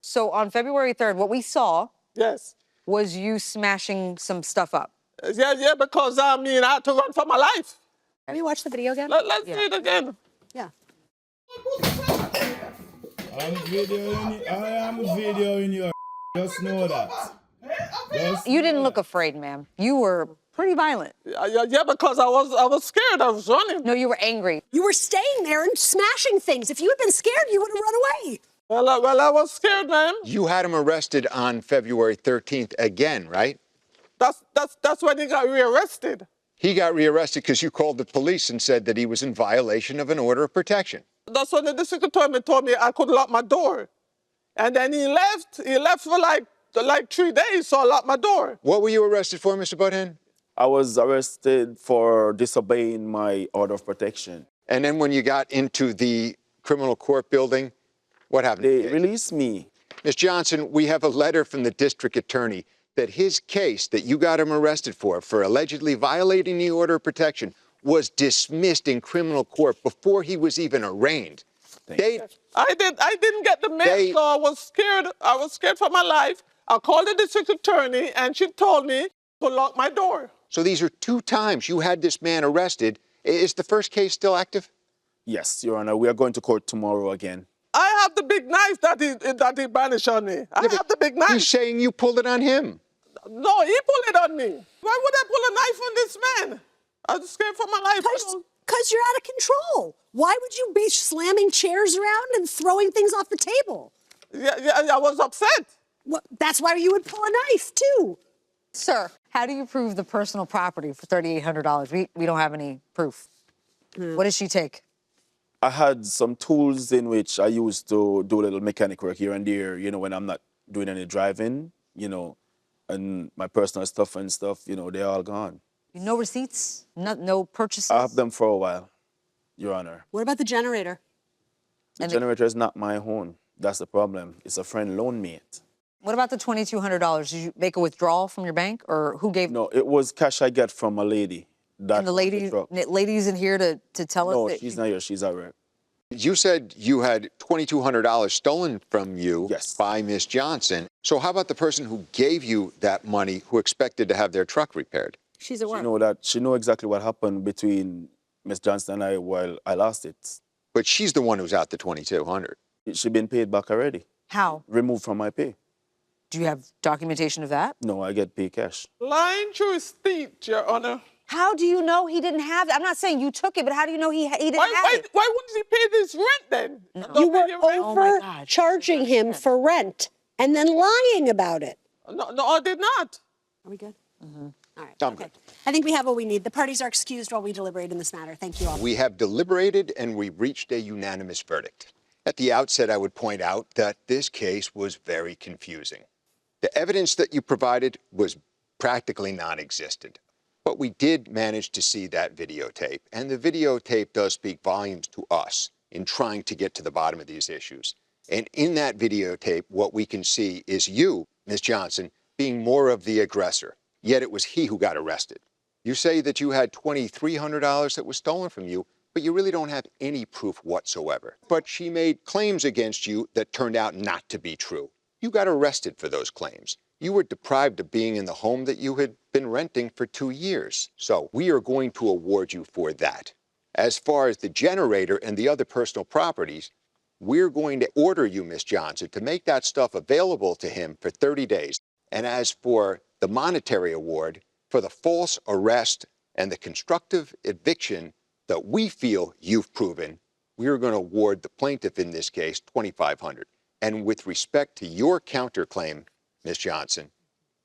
So on February 3rd, what we saw Yes. was you smashing some stuff up. Yeah, because I had to run for my life. Have you watched the video again? Let's see it again. Yeah. I'm videoing you. Just know that. You didn't look afraid, ma'am. You were pretty violent. Yeah, because I was scared. I was running. No, you were angry. You were staying there and smashing things. If you had been scared, you would have run away. Well, I was scared, ma'am. You had him arrested on February 13th again, right? That's when he got rearrested. He got rearrested because you called the police and said that he was in violation of an order of protection. That's when the district attorney told me I could lock my door. And then he left. He left for like 3 days, so I locked my door. What were you arrested for, Mr. Butthead? I was arrested for disobeying my order of protection. And then when you got into the criminal court building, what happened? They released me. Ms. Johnson, we have a letter from the district attorney that his case that you got him arrested for allegedly violating the order of protection was dismissed in criminal court before he was even arraigned. I didn't get the mail, so I was scared. I was scared for my life. I called the district attorney, and she told me to lock my door. So these are 2 times you had this man arrested. Is the first case still active? Yes, Your Honor. We are going to court tomorrow again. I have the big knife that he banished on me. I have the big knife. He's saying you pulled it on him. No, he pulled it on me. Why would I pull a knife on this man? I was scared for my life. Because you're out of control. Why would you be slamming chairs around and throwing things off the table? Yeah, I was upset. Well, that's why you would pull a knife, too. Sir, how do you prove the personal property for $3,800? We don't have any proof. What did she take? I had some tools in which I used to do a little mechanic work here and there, when I'm not doing any driving, and my personal stuff and stuff, they're all gone. No receipts? No purchases? I have them for a while, Your Honor. What about the generator? The generator is not my own. That's the problem. It's a friend loaned me it. What about the $2,200? Did you make a withdrawal from your bank, or who gave? No, it was cash I get from a lady. And the lady's in here to tell us? No, she's not here. She's at work. You said you had $2,200 stolen from you by Ms. Johnson. So how about the person who gave you that money who expected to have their truck repaired? She's at work. She know exactly what happened between Ms. Johnson and I while I lost it. But she's the one who's out the $2,200. She been paid back already. How? Removed from my pay. Do you have documentation of that? No, I get paid cash. Lying through his teeth, Your Honor. How do you know he didn't have it? I'm not saying you took it, but how do you know he didn't have it? Why wouldn't he pay this rent then? No. You were overcharging him for rent and then lying about it. No, I did not. Are we good? All right. I'm good. I think we have what we need. The parties are excused while we deliberate in this matter. Thank you all. We have deliberated and we've reached a unanimous verdict. At the outset, I would point out that this case was very confusing. The evidence that you provided was practically non-existent. But we did manage to see that videotape, and the videotape does speak volumes to us in trying to get to the bottom of these issues. And in that videotape, what we can see is you, Ms. Johnson, being more of the aggressor, yet it was he who got arrested. You say that you had $2,300 that was stolen from you, but you really don't have any proof whatsoever. But she made claims against you that turned out not to be true. You got arrested for those claims. You were deprived of being in the home that you had been renting for 2 years. So we are going to award you for that. As far as the generator and the other personal properties, we're going to order you, Ms. Johnson, to make that stuff available to him for 30 days. And as for the monetary award, for the false arrest and the constructive eviction that we feel you've proven, we are going to award the plaintiff in this case $2,500. And with respect to your counterclaim, Ms. Johnson,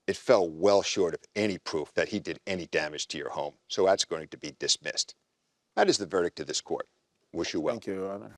it fell well short of any proof that he did any damage to your home. So that's going to be dismissed. That is the verdict of this court. Wish you well. Thank you, Your Honor.